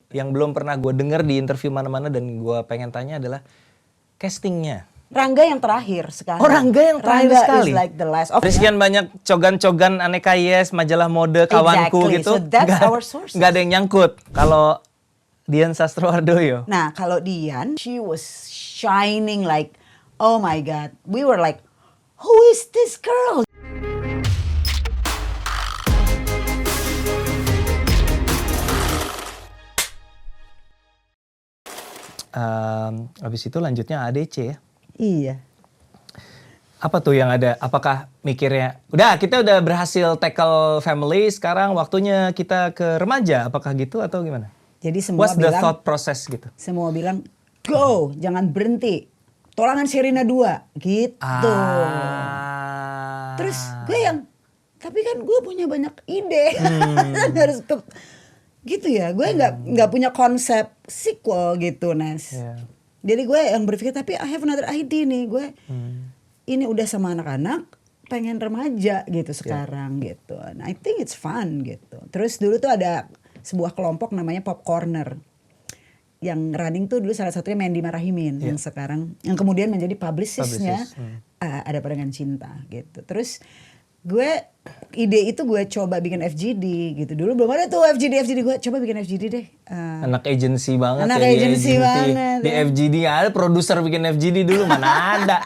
yang belum pernah gue denger di interview mana-mana dan gue pengen tanya adalah castingnya. Rangga yang terakhir sekarang. Oh, Rangga yang terakhir Rangga sekali. is like the last of. Dari sekian banyak cogan-cogan Aneka Yes, majalah mode, kawanku Exactly. gitu. So that's our sources. Nggak ada yang nyangkut. Kalau Dian Sastrowardoyo. Nah, kalau Dian, she was shining like, oh my God. We were like, who is this girl? Habis itu lanjutnya ADC ya. Iya. Apa tuh yang ada? Apakah mikirnya, udah kita udah berhasil tackle family, sekarang waktunya kita ke remaja, apakah gitu atau gimana? Jadi semua What's the bilang, thought process gitu? semua bilang, go, jangan berhenti. Tolangan Sherina 2, gitu. Terus gue yang, tapi kan gue punya banyak ide. Harus ke, gitu ya, gue nggak punya konsep sequel gitu, Nes. Yeah. Jadi gue yang berpikir, tapi I have another idea nih, gue ini udah sama anak-anak, pengen remaja gitu sekarang gitu. And I think it's fun gitu. Terus dulu tuh ada sebuah kelompok namanya Pop Corner. Yang running tuh dulu salah satunya Mandy Marahimin yang sekarang, yang kemudian menjadi publicistnya Ada Pandangan Cinta gitu. Terus gue ide itu gue coba bikin FGD gitu. Dulu belum ada tuh FGD gue coba bikin FGD deh. Anak agency banget anak ya. agency banget Di ya. FGD ada produser bikin FGD dulu, mana ada.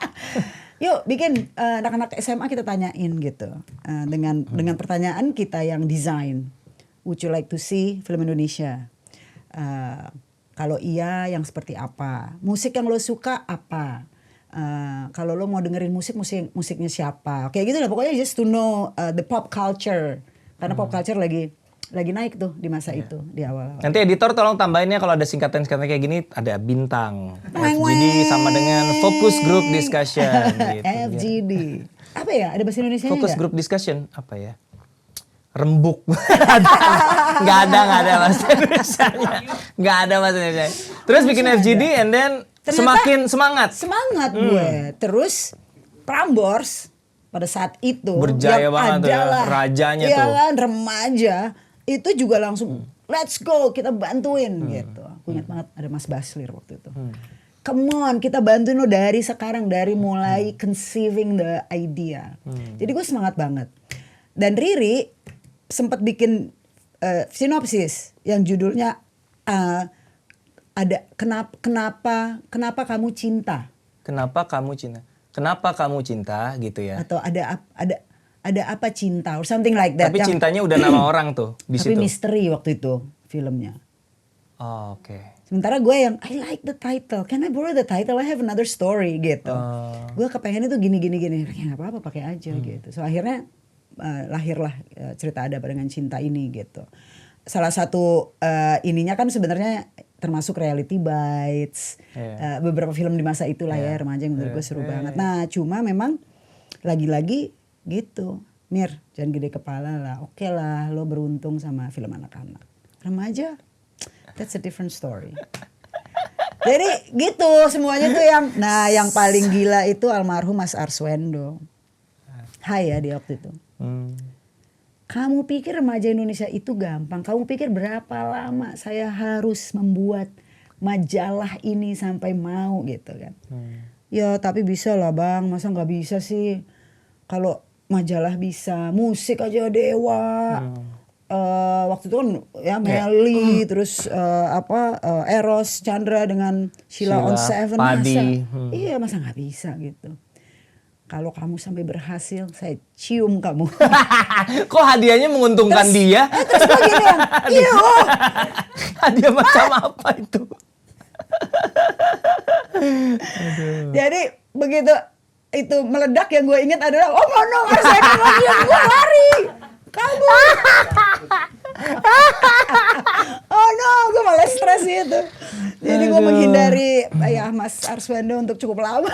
Yuk bikin anak-anak SMA kita tanyain gitu. Dengan pertanyaan kita yang desain. Would you like to see film Indonesia? Kalau iya, yang seperti apa? Musik yang lo suka apa? Kalau lo mau dengerin musiknya siapa? Kayak gitu lah, pokoknya just to know the pop culture. Karena pop culture lagi naik tuh di masa itu, di awal. Nanti editor tolong tambahinnya kalau ada singkatan-singkatan kayak gini, ada bintang. FGD sama dengan Focus Group Discussion. Gitu, FGD. Apa ya? Ada bahasa Indonesia Focus nggak? Group Discussion, apa ya? Rembuk. Nggak ada bahasa Indonesia-nya. Nggak ada bahasa Indonesia. Terus bikin FGD and then Ternyata semakin semangat. Semangat gue. Terus Prambors pada saat itu Berjaya yang banget tuh ya, adalah rajanya ya tuh. kan, remaja itu juga langsung let's go, kita bantuin gitu. Aku ingat banget ada Mas Baslir waktu itu. Come on, kita bantuin lo dari sekarang, dari mulai conceiving the idea. Jadi gue semangat banget. Dan Riri sempat bikin sinopsis yang judulnya ada kenapa kamu cinta? Kenapa kamu cinta? Kenapa kamu cinta gitu ya? Atau ada apa cinta or something like that. Tapi cintanya udah nama orang tuh di tapi situ. misteri waktu itu filmnya. Oh, oke. Sementara gue yang I like the title. Can I borrow the title? I have another story gitu. Gue kepengen itu gini. Ya, gak apa-apa pakai aja gitu. So akhirnya lahirlah cerita Ada Pandangan Cinta ini gitu. Salah satu ininya kan sebenarnya termasuk Reality Bites, beberapa film di masa itulah ya remaja yang menurut gue seru banget. Nah cuma memang lagi-lagi gitu, Mir jangan gede kepala lah, oke lah lo beruntung sama film anak-anak. Remaja, that's a different story. Jadi gitu semuanya tuh yang paling gila itu almarhum Mas Arswendo. Hai ya di waktu itu. Kamu pikir remaja Indonesia itu gampang? Kamu pikir berapa lama saya harus membuat majalah ini sampai mau gitu kan? Ya tapi bisa lah bang, masa nggak bisa sih? Kalau majalah bisa, musik aja Dewa. Waktu itu kan ya Melly, terus Eros Chandra dengan Sheila on Seven, Padi. Iya masa nggak bisa gitu? Kalau kamu sampai berhasil, saya cium kamu. Kok hadiahnya menguntungkan dia? Terus gue gini yang, iya. Hadiah macam apa itu? Jadi begitu itu meledak yang gue ingat adalah, oh no, saya kan lagi gue lari. Kabur. Oh no, gue malah stres gitu. Jadi gue menghindari Mas Arswendo untuk cukup lama.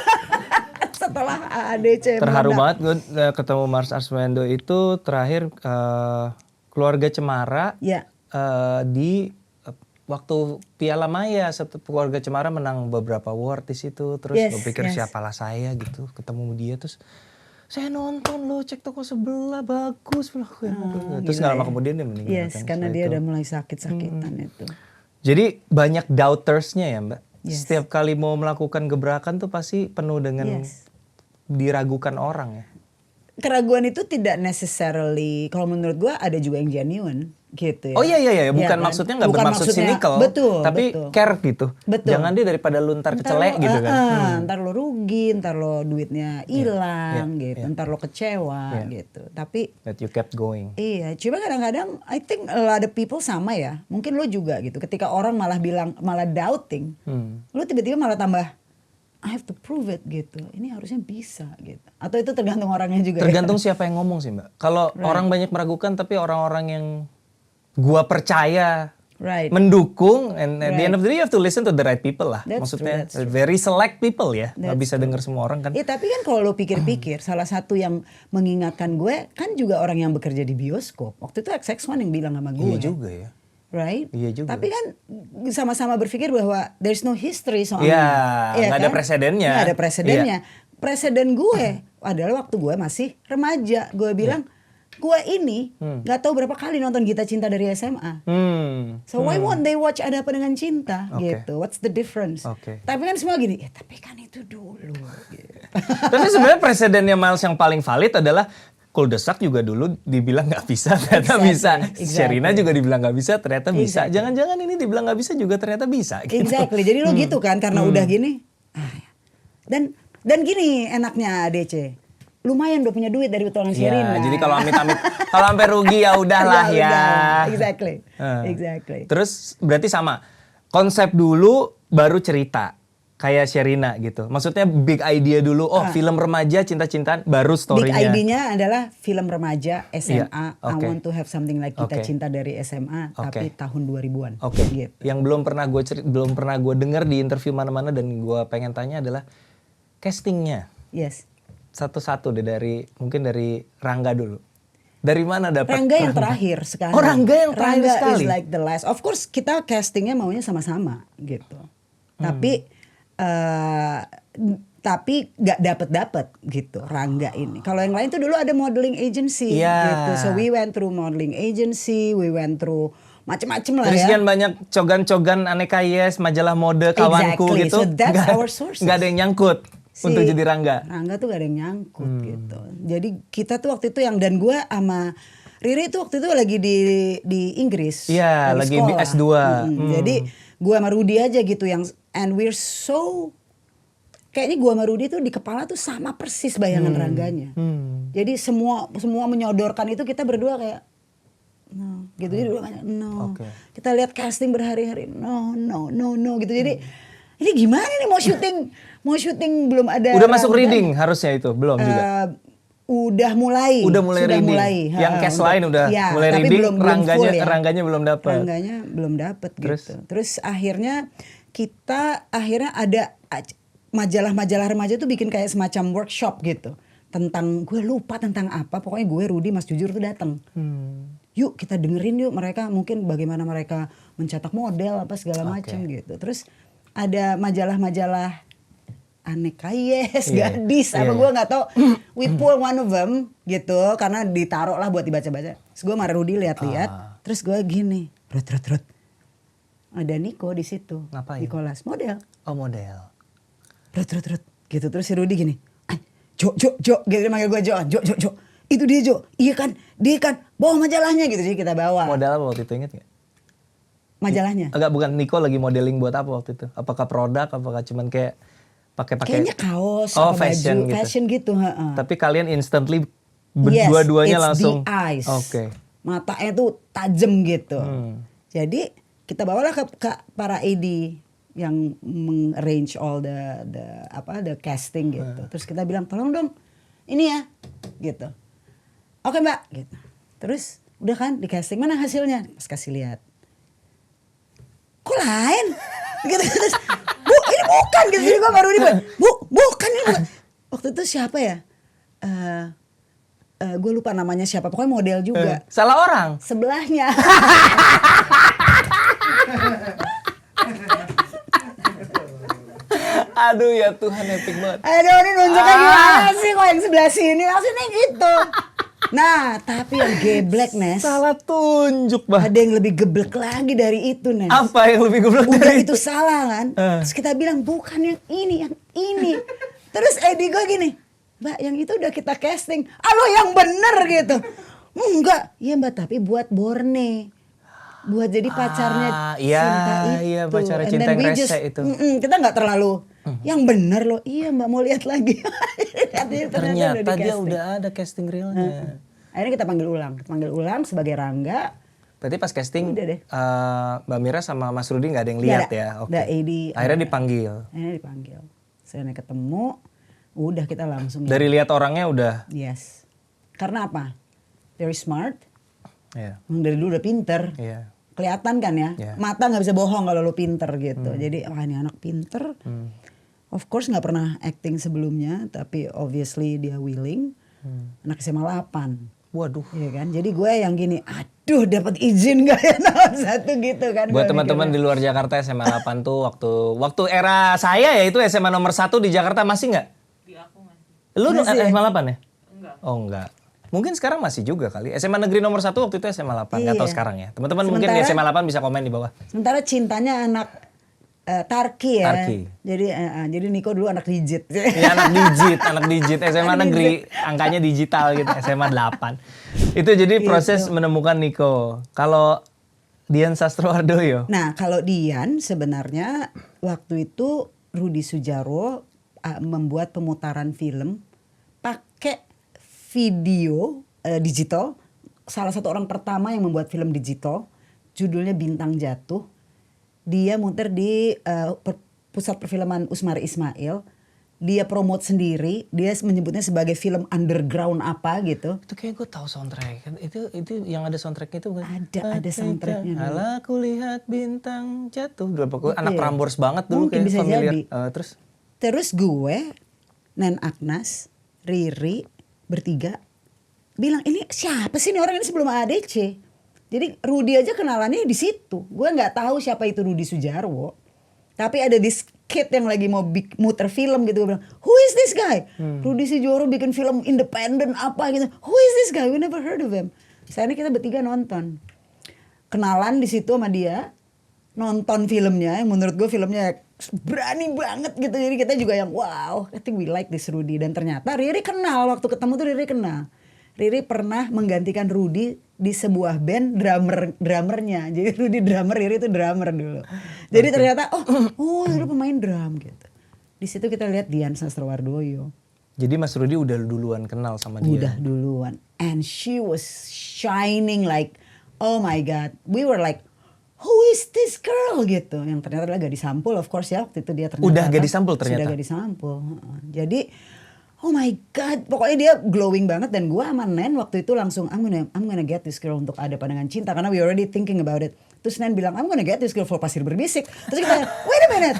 Setelah ADC Terharu meledak. banget gue ketemu Mas Arswendo itu terakhir Keluarga Cemara di waktu Piala Maya. Keluarga Cemara menang beberapa award di situ. Terus gue pikir siapalah saya gitu ketemu dia, terus saya nonton lo cek toko sebelah bagus. Terus gak lama kemudian dia meninggal. Yes, karena dia udah mulai sakit-sakitan itu. Jadi banyak doubters-nya ya Mbak? Yes. Setiap kali mau melakukan gebrakan tuh pasti penuh dengan diragukan orang ya? Keraguan itu tidak necessarily, kalau menurut gue ada juga yang genuine gitu ya. Oh iya, bukan kan? maksudnya nggak bermaksud cynical, tapi care gitu. Betul. Jangan dia daripada lu ntar kecelek gitu kan. Ntar lo rugi, ntar lo duitnya hilang gitu, ntar lo kecewa gitu. Tapi that you kept going. Iya, cuma kadang-kadang I think a lot of people sama ya. Mungkin lo juga gitu. Ketika orang malah doubting, lo tiba-tiba malah tambah I have to prove it gitu. Ini harusnya bisa gitu. Atau itu tergantung orangnya juga. Tergantung siapa yang ngomong sih Mbak. Kalau orang banyak meragukan tapi orang-orang yang gua percaya mendukung, and at the end of the day you have to listen to the right people lah. Maksudnya very select people ya. Nggak bisa denger semua orang kan. Tapi kan kalau lo pikir-pikir, salah satu yang mengingatkan gue kan juga orang yang bekerja di bioskop. Waktu itu XX1 yang bilang sama gue. Iya juga ya. Right? Iya juga. Tapi kan sama-sama berpikir bahwa there's no history soalnya. Iya, nggak ada presidennya. Nggak ada presidennya. Presiden gue adalah waktu gue masih remaja. Gue bilang, gue ini nggak tahu berapa kali nonton Gita Cinta dari SMA. So why won't they watch Ada Apa Dengan Cinta gitu? What's the difference? Tapi kan semua gini, tapi kan itu dulu. Gitu. Tapi sebenarnya presidennya Miles yang paling valid adalah Kuldesak juga dulu dibilang nggak bisa, ternyata bisa. Sherina juga dibilang nggak bisa, ternyata bisa. Jangan-jangan ini dibilang nggak bisa juga ternyata bisa. Gitu. Exactly. Jadi lo gitu kan, karena udah gini. Dan gini enaknya DC. Lumayan udah punya duit dari utangan Sherina. Jadi kalau amit-amit, kalau sampai rugi ya udahlah ya. Exactly. Terus berarti sama. Konsep dulu baru cerita. Kayak Sherina gitu. Maksudnya big idea dulu. Film remaja cinta-cintaan baru story-nya. Big idea-nya adalah film remaja SMA. I want to have something like Gita Cinta dari SMA. Tapi tahun 2000-an. Gitu. Yang belum pernah gue dengar di interview mana-mana dan gue pengen tanya adalah castingnya. Yes. Satu-satu deh mungkin dari Rangga dulu. Dari mana dapat? Rangga yang terakhir sekali. Oh Rangga yang terakhir sekali. Rangga is like the last. Of course kita castingnya maunya sama-sama gitu. Tapi nggak dapet gitu Rangga ini. Kalau yang lain tuh dulu ada modeling agency gitu. So we went through modeling agency, we went through macem-macem lah ya. Terus kan banyak cogan-cogan aneka yes, majalah mode kawanku gitu. So that's our sources. Nggak ada yang nyangkut untuk jadi Rangga. Rangga tuh gak ada yang nyangkut gitu. Jadi kita tuh waktu itu dan gue sama Riri tuh waktu itu lagi di Inggris. Iya, lagi sekolah. S2. Jadi gue sama Rudy aja gitu and we're so kayaknya gue sama Rudy tuh di kepala tuh sama persis bayangan Rangganya. Jadi semua menyodorkan itu kita berdua kayak no gitu. Jadi dua banyak no. Kita lihat casting berhari-hari no gitu. Jadi ini gimana nih mau syuting belum ada. Udah masuk reading harusnya itu belum juga. Udah mulai reading. Yang cast lain udah mulai tapi reading. Belum Rangganya belum dapat. Rangganya belum dapat gitu. Terus akhirnya ada majalah-majalah remaja tuh bikin kayak semacam workshop gitu tentang, gue lupa tentang apa, pokoknya gue Rudy Mas Jujur tuh datang. Yuk kita dengerin yuk mereka mungkin bagaimana mereka mencetak model apa segala macam gitu. Terus ada majalah-majalah aneka gadis apa gue nggak tahu. We pull one of them gitu karena ditaruh lah buat dibaca-baca. Terus gue sama Rudy lihat-lihat. Terus gue gini, Rut. Ada Niko di situ. Ngapain? Di kelas model. Oh model. Rut gitu. Terus si Rudy gini, Jo gitu dia manggil gue Jo. Itu dia Jo. Iya kan, dia kan bawa majalahnya gitu. Jadi kita bawa. Model apa waktu itu inget gak? Majalahnya? Agak bukan, Niko lagi modeling buat apa waktu itu? Apakah produk, apakah cuman kayak pakai kayaknya kaos fashion baju, fashion gitu. Tapi kalian instantly berdua-duanya langsung. The eyes. Matanya tuh tajam gitu. Jadi kita bawalah ke para AD yang arrange all the casting gitu. Terus kita bilang tolong dong ini ya gitu. Oke Mbak gitu. Terus udah kan di casting, mana hasilnya? Pas kasih lihat. Kok lain? Gitu. Terus, Bu ini bukan gitu. Jadi gue baru bukan ini bukan. Waktu itu siapa ya? Gue lupa namanya siapa. Pokoknya model juga. Salah orang? Sebelahnya. Aduh ya Tuhan, epic banget. Aduh ini nunjuknya gimana sih kok yang sebelah sini. Langsung gitu. Nah, tapi yang geblek, Nes. Salah tunjuk, Bah. Ada yang lebih geblek lagi dari itu, Nes. Apa yang lebih geblek Udah dari itu salah kan. Terus kita bilang bukan yang ini. Terus Edi gue gini, Mbak yang itu udah kita casting. Lo yang bener gitu. Enggak, iya Mbak tapi buat Borne. Buat jadi pacarnya Cinta itu. Iya, pacarnya Cinta yang rese itu. Kita gak terlalu, yang bener loh. Iya Mbak mau lihat lagi. Ternyata dia udah ada casting realnya. Akhirnya kita panggil ulang sebagai Rangga. Berarti pas casting udah deh. Mbak Mira sama Mas Rudi gak ada yang lihat ya? Udah Edi. Akhirnya dipanggil. Saya ketemu, udah kita langsung. Dari lihat orangnya udah? Yes. Karena apa? Very smart. Yeah. Dari dulu udah pinter. Yeah. Kelihatan kan ya. Yeah. Mata gak bisa bohong kalau lu pinter gitu. Jadi ini anak pinter. Of course gak pernah acting sebelumnya. Tapi obviously dia willing. Anak SMA 8. Waduh. Iya kan. Jadi gue yang gini. Aduh dapat izin gak ya nomor 1 gitu kan. Buat teman-teman di luar Jakarta SMA 8 tuh waktu era saya ya itu SMA nomor 1 di Jakarta masih gak? Di aku masih. Lu SMA 8 ya? Enggak. Oh enggak. Mungkin sekarang masih juga kali. SMA negeri nomor 1 waktu itu SMA 8. Gak tahu sekarang ya. Teman-teman mungkin di SMA 8 bisa komen di bawah. Sementara cintanya anak Tarki ya. Tarki. Jadi Niko dulu anak digit. Ya anak digit SMA negeri angkanya digital gitu SMA 8. Itu jadi proses menemukan Niko. Kalau Dian Sastrowardoyo. Nah, kalau Dian sebenarnya waktu itu Rudi Sudjarwo membuat pemutaran film pakai video digital. Salah satu orang pertama yang membuat film digital, judulnya Bintang Jatuh. Dia muter di pusat perfilman Usmari Ismail. Dia promote sendiri, dia menyebutnya sebagai film underground apa gitu. Itu kayak gue tahu soundtrack. Itu yang ada soundtracknya itu bukan? Ada soundtracknya. Alah aku lihat bintang jatuh. Anak Prambors banget dulu. Mungkin bisa familiar. jadi. Terus gue, Nen Agnes, Riri, bertiga bilang ini siapa sih ini orang ini sebelum ADC. Jadi Rudi aja kenalannya di situ. Gue nggak tahu siapa itu Rudi Sudjarwo. Tapi ada this kid yang lagi mau muter film gitu. Gue bilang, who is this guy? Rudi Sudjarwo bikin film independen apa gitu. Who is this guy? We never heard of him. Sayangnya kita bertiga nonton. Kenalan di situ sama dia. Nonton filmnya. Yang menurut gue filmnya berani banget gitu. Jadi kita juga yang wow. I think we like this Rudi. Dan ternyata Riri kenal. Waktu ketemu tuh Riri kenal. Riri pernah menggantikan Rudi di sebuah band drummernya. Jadi Rudi drummer, Riri itu drummer dulu. Jadi ternyata oh lu pemain drum gitu. Di situ kita lihat Dian Sastrowardoyo. Jadi Mas Rudi udah duluan kenal sama dia. Udah duluan. And she was shining like oh my god. We were like who is this girl gitu. Yang ternyata adalah gadis sampul of course ya. Waktu itu dia ternyata. Udah gadis sampul ternyata. Sudah gadis sampul. Jadi oh my god, pokoknya dia glowing banget dan gue sama Nen waktu itu langsung I'm gonna get this girl untuk Ada Pandangan Cinta karena we already thinking about it. Terus Nen bilang I'm gonna get this girl for Pasir Berbisik. Terus kita wait a minute,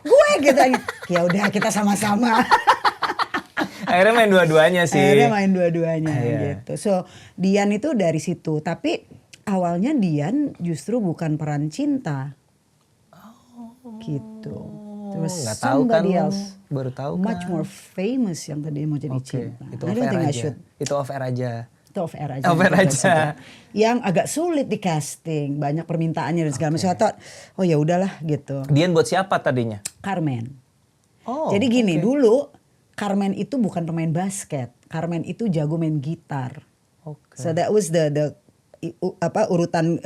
gue gitu. Ya udah kita sama-sama. Akhirnya main dua-duanya sih. Gitu. So Dian itu dari situ, tapi awalnya Dian justru bukan peran cinta. Gitu. Terus nggak tahu kan else, baru tahu kan. Much more famous yang tadi mau jadi cinta. Itu off air aja. Itu off air aja. Itu off air aja. Off air aja. Yang agak sulit di casting, banyak permintaannya dan segala macam. Oh ya udahlah gitu. Dian buat siapa tadinya? Carmen. Oh. Jadi gini dulu Carmen itu bukan pemain basket. Carmen itu jago main gitar. So that was the urutan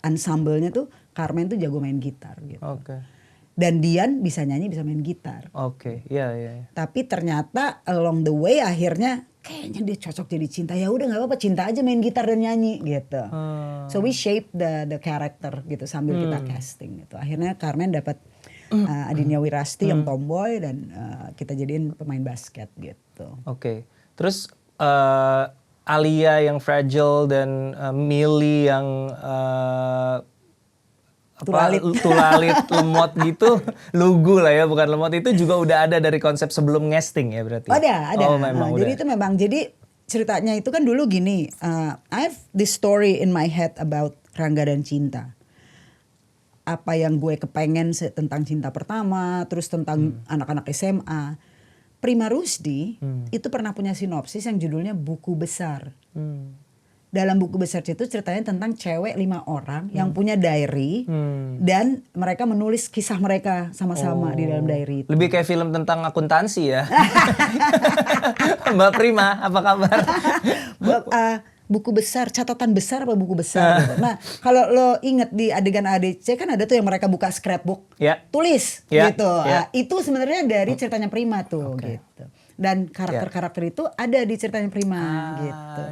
ensemble-nya tuh Carmen tuh jago main gitar gitu. Dan Dian bisa nyanyi, bisa main gitar. Iya. Tapi ternyata along the way akhirnya kayaknya dia cocok jadi cinta. Ya udah nggak apa-apa, cinta aja main gitar dan nyanyi gitu. So we shape the character gitu sambil kita casting gitu. Akhirnya Carmen dapat Adinia Wirasti yang tomboy dan kita jadiin pemain basket gitu. Terus Alia yang fragile dan Millie yang tulalit lemot gitu, lugu lah ya, bukan lemot, itu juga udah ada dari konsep sebelum casting ya berarti? Ada. Memang jadi udah. itu memang, jadi ceritanya itu kan dulu gini, I have this story in my head about Rangga dan Cinta. Apa yang gue kepengen tentang cinta pertama, terus tentang anak-anak SMA. Prima Rusdi itu pernah punya sinopsis yang judulnya Buku Besar. Dalam buku besar itu ceritanya tentang cewek 5 orang yang punya diary dan mereka menulis kisah mereka sama-sama di dalam diary itu. Lebih kayak film tentang akuntansi ya. Mbak Prima, apa kabar? Buku besar, catatan besar apa buku besar gitu. Nah kalau lo inget di adegan ADC kan ada tuh yang mereka buka scrapbook, tulis gitu. Itu sebenarnya dari ceritanya Prima tuh gitu. Dan karakter-karakter itu ada di ceritanya Prima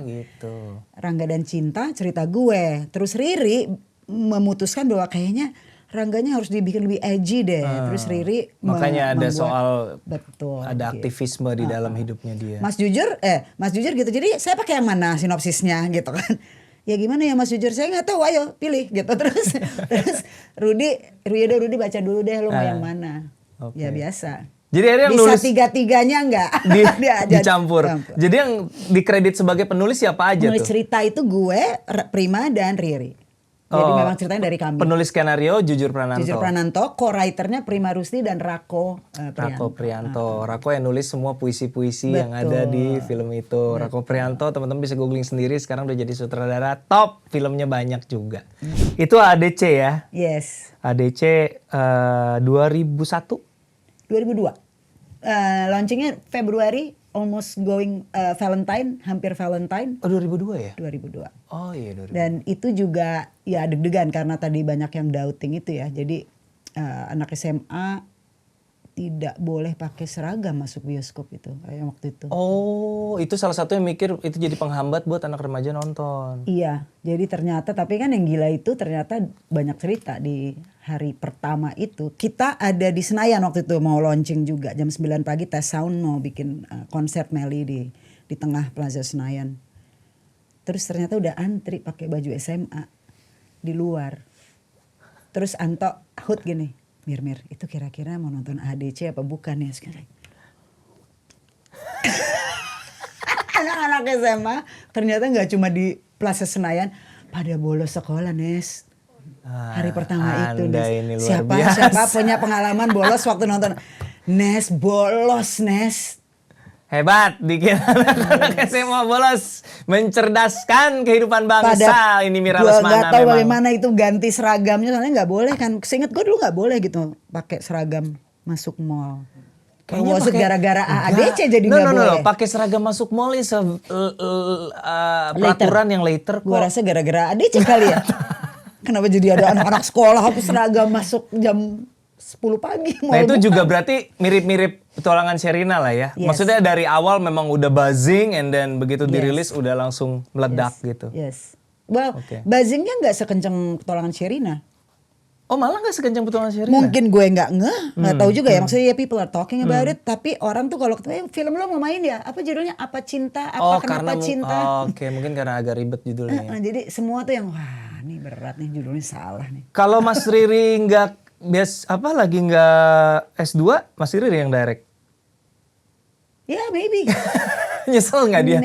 gitu. Rangga dan Cinta cerita gue. Terus Riri memutuskan bahwa kayaknya Rangganya harus dibikin lebih edgy deh. Terus Riri makanya ada membuat, soal betul, ada aktivisme di dalam hidupnya dia. Mas Jujur gitu. Jadi saya pakai yang mana sinopsisnya gitu kan. Ya gimana ya Mas Jujur, saya nggak tahu, ayo pilih gitu. Terus Rudi baca dulu deh, lu mau yang mana. Ya biasa. Jadi akhirnya yang bisa nulis tiga-tiganya enggak dicampur. Jadi yang dikredit sebagai penulis siapa aja penulis tuh? Cerita itu gue, Prima dan Riri. Jadi memang ceritanya dari kami. Penulis skenario Jujur Prananto, co-writernya Prima Rusdi dan Rako Prianto. Rako yang nulis semua puisi-puisi yang ada di film itu. Rako Prianto, teman-teman bisa googling sendiri, sekarang udah jadi sutradara top, filmnya banyak juga. Itu ADC ya? Yes. ADC 2001? 2002. Launchingnya Februari, almost going hampir Valentine. Oh 2002 ya? 2002. Oh iya 2002. Dan itu juga ya deg-degan karena tadi banyak yang doubting itu ya. Jadi anak SMA tidak boleh pakai seragam masuk bioskop itu kayak waktu itu. Oh, itu salah satu yang mikir itu jadi penghambat buat anak remaja nonton. Iya, jadi ternyata tapi kan yang gila itu ternyata banyak cerita di hari pertama itu. Kita ada di Senayan waktu itu mau launching juga jam 9 pagi tes sound mau bikin konser Melly di tengah Plaza Senayan. Terus ternyata udah antri pakai baju SMA di luar. Terus Anto hut gini. Mir, itu kira-kira mau nonton ADC apa bukan ya sekarang? Anak-anak SMA ternyata nggak cuma di Plaza Senayan, pada bolos sekolah, Nes. Hari pertama itu, Nes. Siapa punya pengalaman bolos waktu nonton? Nes, bolos, Nes. Hebat, dikit anak SMA bolos, mencerdaskan kehidupan bangsa. Ini Mira Lesmana. Gue gak tahu bagaimana itu ganti seragamnya, soalnya nggak boleh kan. Seinget gue dulu nggak boleh gitu pakai seragam masuk mall. Kayaknya gara-gara ADC jadi nggak boleh. Pakai seragam masuk mall itu peraturan yang later kok. Gue rasa gara-gara ADC kali ya. Kenapa jadi ada anak-anak sekolah hapus seragam masuk jam 10 pagi. Nah itu juga berarti mirip-mirip Petualangan Sherina lah ya. Yes. Maksudnya dari awal memang udah buzzing and then begitu dirilis udah langsung meledak gitu. Yes. Well, buzzingnya nggak sekencang Petualangan Sherina. Oh malah nggak sekencang Petualangan Sherina? Mungkin gue nggak tahu juga ya. Maksudnya ya people are talking about it. Tapi orang tuh kalau ketemu film lo mau main ya. Apa judulnya? Apa cinta? Kenapa cinta? Oke, mungkin karena agak ribet judulnya. Jadi semua tuh yang wah ini berat nih judulnya salah nih. Kalau Mas Riri nggak lagi nggak S2, Mas Riri yang direct? Ya maybe. Nyesel nggak dia?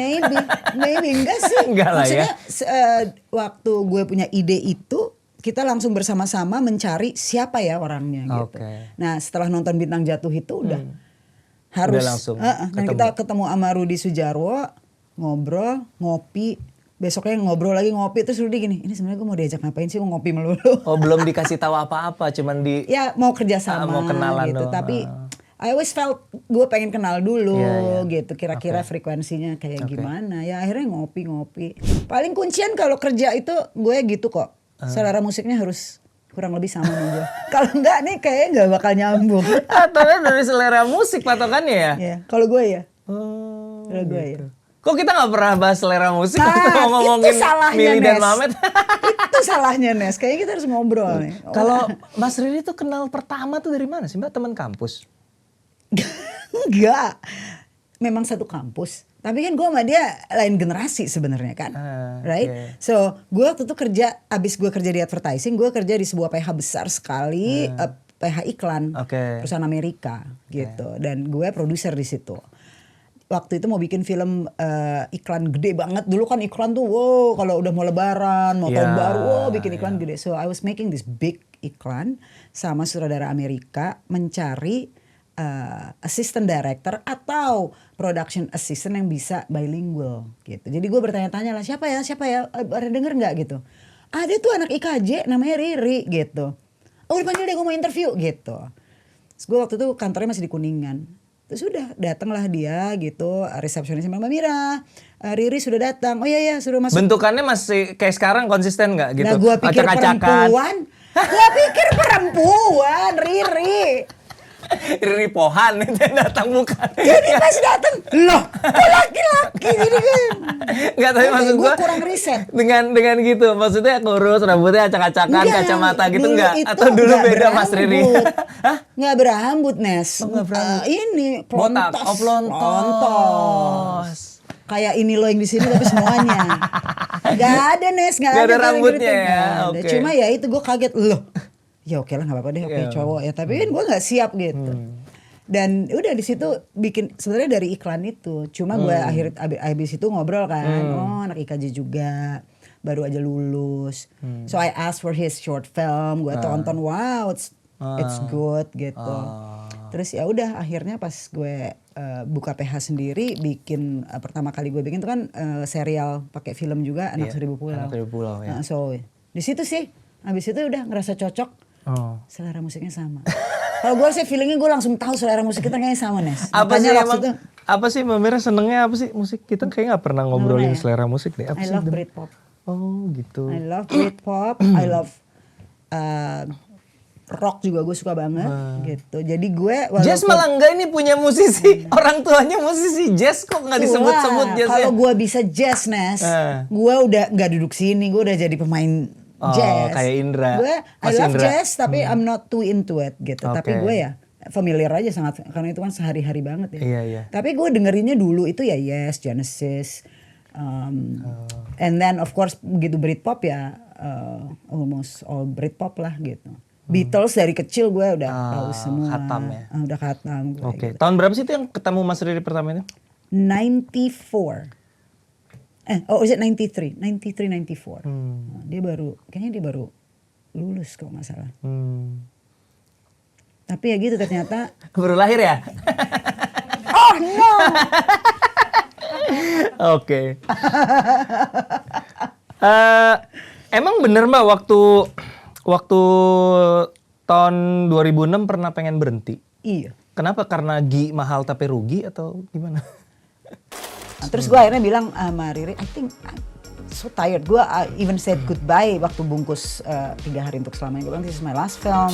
Maybe enggak sih. Enggak lah ya. Maksudnya waktu gue punya ide itu kita langsung bersama-sama mencari siapa ya orangnya gitu. Nah setelah nonton Bintang Jatuh itu udah harus. Udah langsung dan kita ketemu sama Rudi Sudjarwo, ngobrol, ngopi. Besoknya ngobrol lagi ngopi terus Rudi gini, ini sebenarnya gue mau diajak ngapain sih, mau ngopi melulu. Oh belum dikasih tahu apa-apa, cuman ya mau kerjasama mau kenalan gitu. Doang. Tapi I always felt gue pengen kenal dulu gitu, kira-kira frekuensinya kayak gimana. Ya akhirnya ngopi-ngopi. Paling kuncian kalau kerja itu gue gitu kok, selera musiknya harus kurang lebih sama nih gue. Kalau enggak nih kayaknya nggak bakal nyambung. Atau dari selera musik patokannya ya? Iya, kalau gue ya. Kalau gue gitu. Kok kita gak pernah bahas selera musik? Kita mau ngomongin Mili dan Mamet. Itu salahnya Nes, kayaknya kita harus ngobrol nih. Kalau Mas Riri tuh kenal pertama tuh dari mana sih Mbak? Teman kampus? Enggak, memang satu kampus. Tapi kan gue sama dia lain generasi sebenarnya kan, right? So gue waktu itu abis gue kerja di advertising, gue kerja di sebuah PH besar sekali, PH iklan, perusahaan Amerika gitu. Dan gue produser di situ. Waktu itu mau bikin film iklan gede banget. Dulu kan iklan tuh wow, kalau udah mau lebaran, mau tahun baru, wow bikin iklan gede. So I was making this big iklan sama sutradara Amerika mencari assistant director atau production assistant yang bisa bilingual gitu. Jadi gue bertanya-tanya lah siapa ya, ada denger nggak gitu. Ada tuh anak IKJ namanya Riri gitu. Oh dipanggil deh gue mau interview gitu. Terus gue waktu itu kantornya masih di Kuningan. Terus udah datanglah dia gitu, resepsionisnya Mbak Mira, Riri sudah datang. Oh iya sudah masuk. Bentukannya masih kayak sekarang konsisten nggak gitu? Nah gue pikir perempuan, Riri. Riri Pohan itu yang datang bukan? Jadi pas datang, loh kok laki-laki jadi kan? Nggak, tapi maksud gue gue kurang riset. Dengan gitu, maksudnya kurus, rambutnya acak-acakan, kacamata gitu enggak? Atau dulu nggak beda Mas Riri? Hah? Nggak berambut, Nes. Oh, nggak berambut. Ini botak. plontos. Oh, plontos. Kayak ini lo yang di sini tapi semuanya. Gak ada, Nes, gak ada rambutnya ya. Okay. Cuma ya itu gue kaget loh. Ya oke lah nggak apa-apa deh, oke cowok ya. Tapi kan gue nggak siap gitu. Dan udah di situ bikin sebenarnya dari iklan itu. Cuma gue abis itu ngobrol kan, oh anak IKJ juga, baru aja lulus. So I asked for his short film, gue tonton, wow it's good gitu. Terus ya udah akhirnya pas gue buka PH sendiri, bikin pertama kali gue bikin itu kan serial pakai film juga, Anak Seribu Pulau. Anak Seribu Pulau ya. So di situ sih, abis itu udah ngerasa cocok. Selera musiknya sama. Kalau gue sih feelingnya gue langsung tahu selera musik kita kayaknya sama, Nes. Apa sih Mbak Mira senengnya apa sih musik kita kayak nggak pernah ngobrolin selera musik deh. I love Britpop. Oh gitu. I love Britpop. I love rock juga gue suka banget gitu. Jadi gue jazz malah enggak, ini punya musisi orang tuanya musisi jazz kok nggak disebut-sebut jazz. Kalau gue bisa jazz, Nes, gue udah nggak duduk sini, gue udah jadi pemain jazz. Kayak Indra. Gue I love jazz tapi I'm not too into it gitu. Tapi gue ya familiar aja sangat karena itu kan sehari-hari banget ya. Iya. Tapi gue dengerinnya dulu itu ya Yes, Genesis, and then of course begitu Britpop ya almost all Britpop lah gitu. Beatles dari kecil gue udah tahu semua. Khatam ya. Udah khatam. Oke. Tahun berapa sih itu yang ketemu Mas Riri pertama ini? 94. Is it 93? 94. Kayaknya dia baru lulus kalau nggak salah. Tapi ya gitu ternyata. Baru lahir ya? Oh no! Oke. Emang bener Mbak waktu tahun 2006 pernah pengen berhenti? Iya. Kenapa? Karena mahal tapi rugi atau gimana? Terus gue akhirnya bilang sama Riri, I think I'm so tired. Gue even said goodbye waktu bungkus 3 hari untuk selamanya. Gue bilang this is my last film.